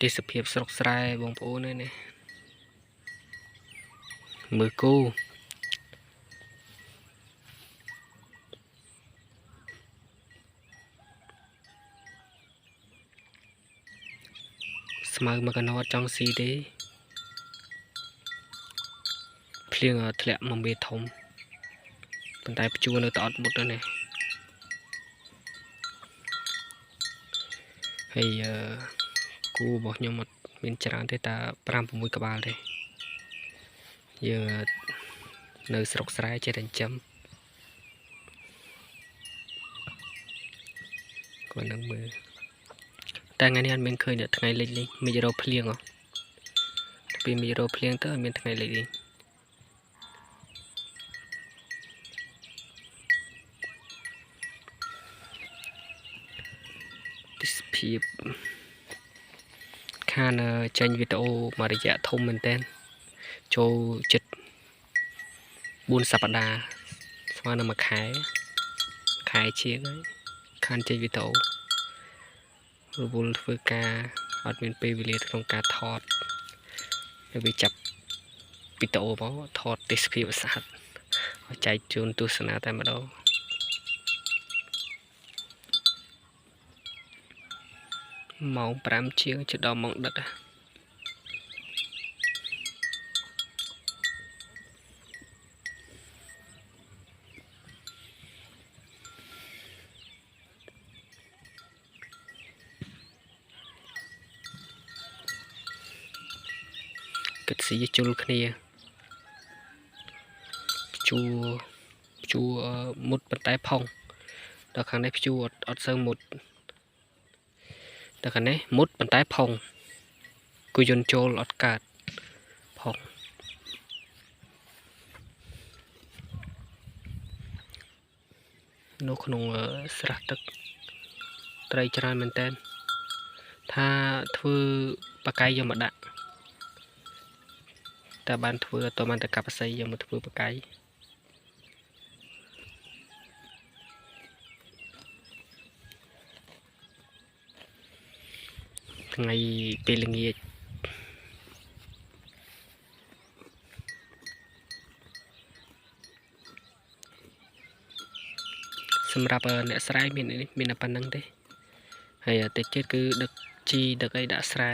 ទេសភាពស្រុកស្រែបងប្អូននេះមើលគោស្មៅមកកណត់ចង់ស៊ីទេភ្លៀងធ្លាក់មកមេធំប៉ុន្តែព្យួរនៅតែអត់មុតទៅនេះហើយគូរបស់ខ្ញុំអត់មានច្រើនទេតែ5 6ក្បាលទេយើងនៅស្រុកស្រែចេះតែចិញ្ចឹមគាត់នឹងមើលតែថ្ងៃនេះអត់មានឃើញថ្ងៃលិចនេះមីរោភ្លៀងពីមីរោភ្លៀងទៅអត់មានថ្ងៃលិចនេះទេសភាពខានចេញវីដេអូមករយៈធំមែនតើចូលចិត្ត4 សប្តាហ៍ស្មើនឹងមួយខែជាងហើយខានចេញវីដេអូរវល់ធ្វើការអត់មានពេលវេលាក្នុងការថតហើយវាចាប់វីដេអូមកថតទេសភាពស្អាតឲ្យចែកជូនទស្សនាតែម្ដងម៉ោង 5 ជាងជិតដល់ម៉ោងដឹកគិតស៊ីជុលគ្នាជួមុតប៉ុន្តែផុងដល់ខាងនេះព្យួរអត់សូវមុតដល់ខាងនេះមុតប៉ុន្តែផុងគូយន្តចូលអត់កើតផុងនៅក្នុងស្រះទឹកត្រីច្រើនមែនតើថាធ្វើបកាយយកមកដាក់តែបានធ្វើអត់បានតែកាប់ផ្សៃយកមកធ្វើបកាយថ្ងៃពេលល្ងាចសម្រាប់អ្នកស្រែមានតែប៉ុណ្្នឹងទេហើយតិចទៀតគឺដឹកជីដឹកអីដាក់ស្រែ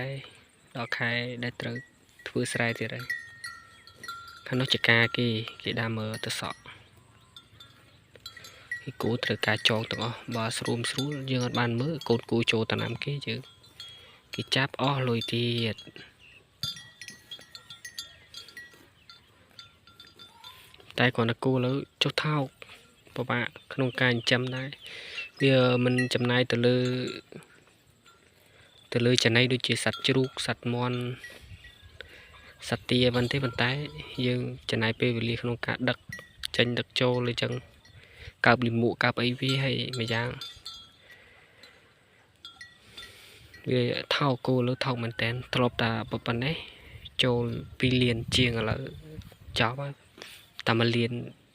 ដល់ខែដែលត្រូវធ្វើស្រែទៀតហើយខាងនោះចកាគេដើមទៅសក់គេគូត្រូវការចងទាំងអស់បើស្រួលយើងអត់បានមើលកូនគូចូលតាមណាំគេយើងគេចាប់អស់លុយទៀតតែគ្រាន់តែគូលើចុះថោកពិបាកក្នុងការចិញ្ចឹមដែរវាមិនចំណាយទៅលើចំណីដូចជាសត្វជ្រូកសត្វមាន់សត្វទាមិនទេប៉ុន្តែយើងចំណាយពេលវេលាក្នុងការដឹកចេញដឹកចូលអញ្ចឹងកើបលិមួកកើបអីវាហើយមួយយ៉ាងវាថោកគោលើថោកមែនតើធ្លាប់តែប៉ុណ្ណេះចូល2 លានជាងឥឡូវចប់ហើយតែ1 លាន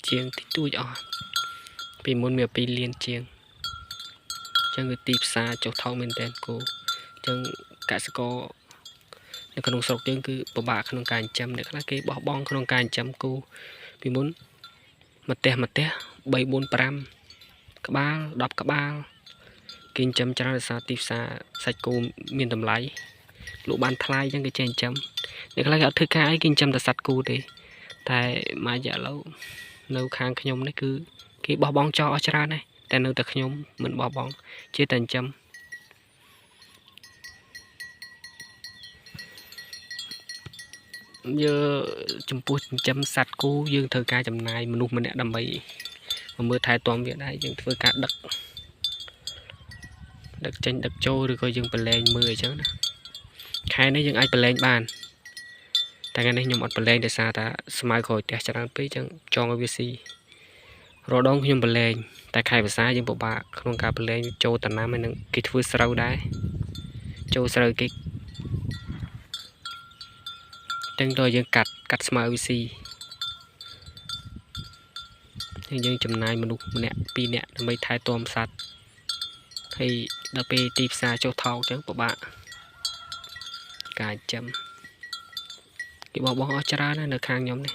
ជាងតិចតួចអស់ពីមុនមាន2 លានជាងអញ្ចឹងគឺទីផ្សារចុះថោកមែនតើគោអញ្ចឹងកសិករនៅក្នុងស្រុកយើងគឺពិបាកក្នុងការចិញ្ចឹមអ្នកខ្លះគេបោះបង់ក្នុងការចិញ្ចឹមគោពីមុនម្ទះ3 4 5ក្បាល10ក្បាលគេចិញ្ចឹមច្រើនដោយសារទីផ្សារសាច់គោមានតម្លៃលក់បានថ្លៃអញ្ចឹងគេចេះចិញ្ចឹមអ្នកខ្លះគេអត់ធ្វើការអីគេចិញ្ចឹមតែសត្វគោទេតែមួយរយៈឥឡូវនៅខាងខ្ញុំនេះគឺគេបោះបង់ចោលអស់ច្រើនហើយតែនៅតែខ្ញុំមិនបោះបង់ជាតែចិញ្ចឹមចំពោះចិញ្ចឹមសត្វគោយើងត្រូវការចំណាយមនុស្សម្នាក់ដើម្បីមកមើលថែទាំវាដែរយើងធ្វើការដឹកចេញដឹកចូលឬក៏យើងប្រឡែងមើលអញ្ចឹងណាខែនេះយើងអាចប្រឡែងបានតែថ្ងៃនេះខ្ញុំអត់ប្រឡែងដោយសារតែស្មៅក្រោយផ្ទះច្រើនពេកអញ្ចឹងចង់ឲ្យវាស៊ីរដងខ្ញុំប្រឡែងតែខែភាសាយើងពិបាកក្នុងការប្រឡែងចូលតំណាំហើយនឹងគេធ្វើស្រូវដែរចូលស្រូវគេទាំងដល់យើងកាត់ស្មៅវាស៊ីយើងចំណាយមនុស្សម្នាក់2 នាក់ដើម្បីថែទាំសត្វហើយដល់ពេលទីផ្សារចុះថោកអញ្ចឹងពិបាក កាយចាំគេបោះអស់ច្រើនណាស់នៅខាងខ្ញុំនេះ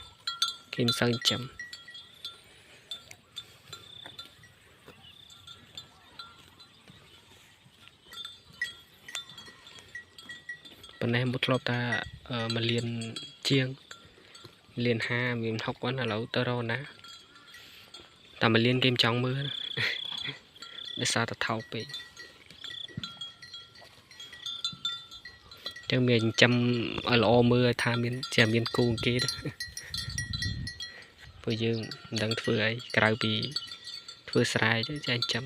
គេមិនសូវចាំប៉ុន្តែមកធ្លាប់តាមកលៀនជាងលៀន5មាន60ឥឡូវទៅរកណាតែមកលៀនគេមិនចង់មើលដោយសារតែថោកពេកចឹងមានចាំឲ្យល្អមើលឲ្យថាមានជាមានគូគេទេព្រោះយើងមិនដឹងធ្វើអីក្រៅពីធ្វើស្រែទៅចាញ់ចាំ